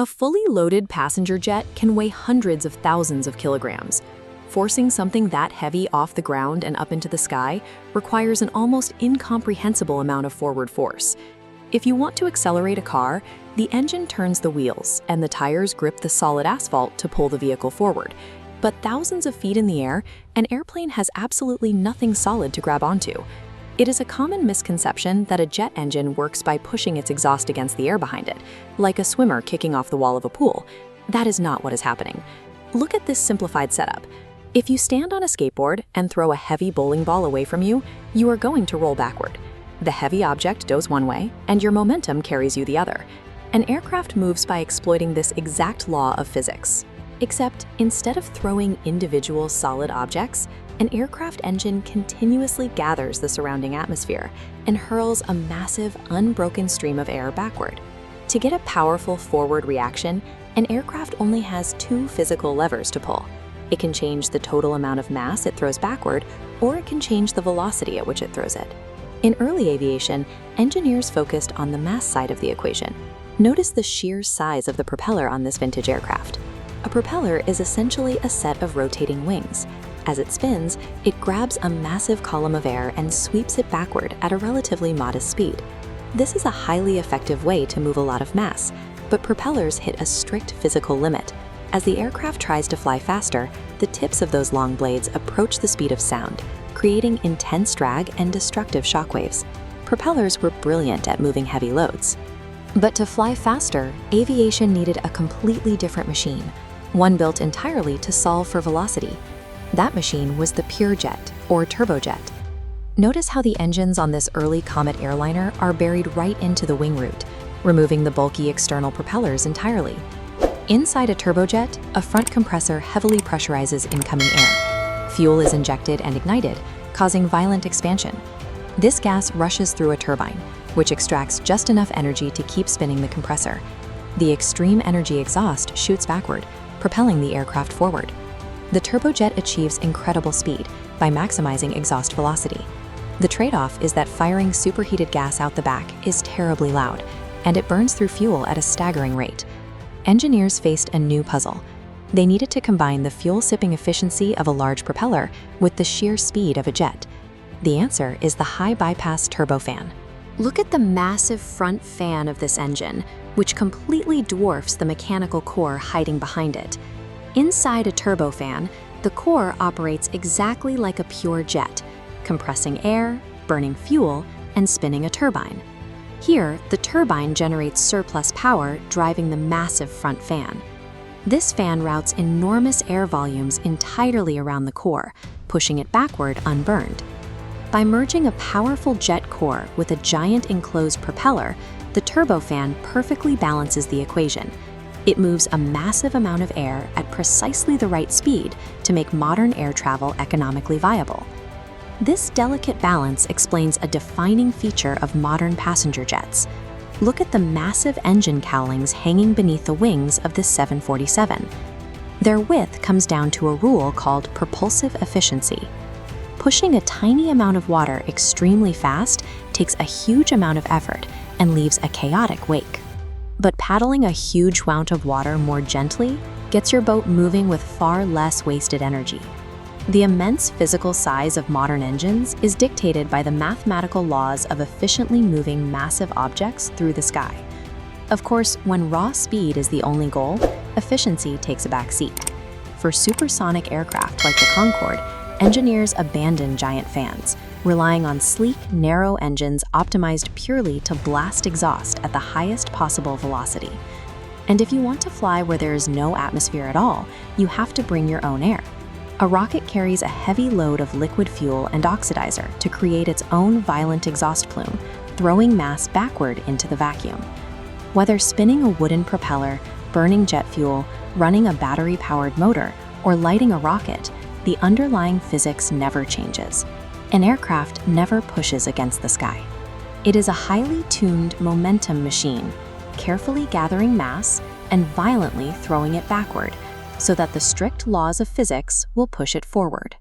A fully loaded passenger jet can weigh hundreds of thousands of kilograms. Forcing something that heavy off the ground and up into the sky requires an almost incomprehensible amount of forward force. If you want to accelerate a car, the engine turns the wheels and the tires grip the solid asphalt to pull the vehicle forward. But thousands of feet in the air, an airplane has absolutely nothing solid to grab onto. It is a common misconception that a jet engine works by pushing its exhaust against the air behind it, like a swimmer kicking off the wall of a pool. That is not what is happening. Look at this simplified setup. If you stand on a skateboard and throw a heavy bowling ball away from you, you are going to roll backward. The heavy object goes one way, and your momentum carries you the other. An aircraft moves by exploiting this exact law of physics. Except, instead of throwing individual solid objects, an aircraft engine continuously gathers the surrounding atmosphere and hurls a massive, unbroken stream of air backward. To get a powerful forward reaction, an aircraft only has two physical levers to pull. It can change the total amount of mass it throws backward, or it can change the velocity at which it throws it. In early aviation, engineers focused on the mass side of the equation. Notice the sheer size of the propeller on this vintage aircraft. A propeller is essentially a set of rotating wings. As it spins, it grabs a massive column of air and sweeps it backward at a relatively modest speed. This is a highly effective way to move a lot of mass, but propellers hit a strict physical limit. As the aircraft tries to fly faster, the tips of those long blades approach the speed of sound, creating intense drag and destructive shockwaves. Propellers were brilliant at moving heavy loads. But to fly faster, aviation needed a completely different machine, one built entirely to solve for velocity. That machine was the pure jet, or turbojet. Notice how the engines on this early Comet airliner are buried right into the wing root, removing the bulky external propellers entirely. Inside a turbojet, a front compressor heavily pressurizes incoming air. Fuel is injected and ignited, causing violent expansion. This gas rushes through a turbine, which extracts just enough energy to keep spinning the compressor. The extreme energy exhaust shoots backward, propelling the aircraft forward. The turbojet achieves incredible speed by maximizing exhaust velocity. The trade-off is that firing superheated gas out the back is terribly loud, and it burns through fuel at a staggering rate. Engineers faced a new puzzle. They needed to combine the fuel-sipping efficiency of a large propeller with the sheer speed of a jet. The answer is the high-bypass turbofan. Look at the massive front fan of this engine, which completely dwarfs the mechanical core hiding behind it. Inside a turbofan, the core operates exactly like a pure jet, compressing air, burning fuel, and spinning a turbine. Here, the turbine generates surplus power, driving the massive front fan. This fan routes enormous air volumes entirely around the core, pushing it backward unburned. By merging a powerful jet core with a giant enclosed propeller, the turbofan perfectly balances the equation. It moves a massive amount of air at precisely the right speed to make modern air travel economically viable. This delicate balance explains a defining feature of modern passenger jets. Look at the massive engine cowlings hanging beneath the wings of this 747. Their width comes down to a rule called propulsive efficiency. Pushing a tiny amount of water extremely fast takes a huge amount of effort and leaves a chaotic wake. But paddling a huge amount of water more gently gets your boat moving with far less wasted energy. The immense physical size of modern engines is dictated by the mathematical laws of efficiently moving massive objects through the sky. Of course, when raw speed is the only goal, efficiency takes a back seat. For supersonic aircraft like the Concorde, engineers abandon giant fans, relying on sleek, narrow engines optimized purely to blast exhaust at the highest possible velocity. And if you want to fly where there is no atmosphere at all, you have to bring your own air. A rocket carries a heavy load of liquid fuel and oxidizer to create its own violent exhaust plume, throwing mass backward into the vacuum. Whether spinning a wooden propeller, burning jet fuel, running a battery-powered motor, or lighting a rocket, the underlying physics never changes. An aircraft never pushes against the sky. It is a highly tuned momentum machine, carefully gathering mass and violently throwing it backward, so that the strict laws of physics will push it forward.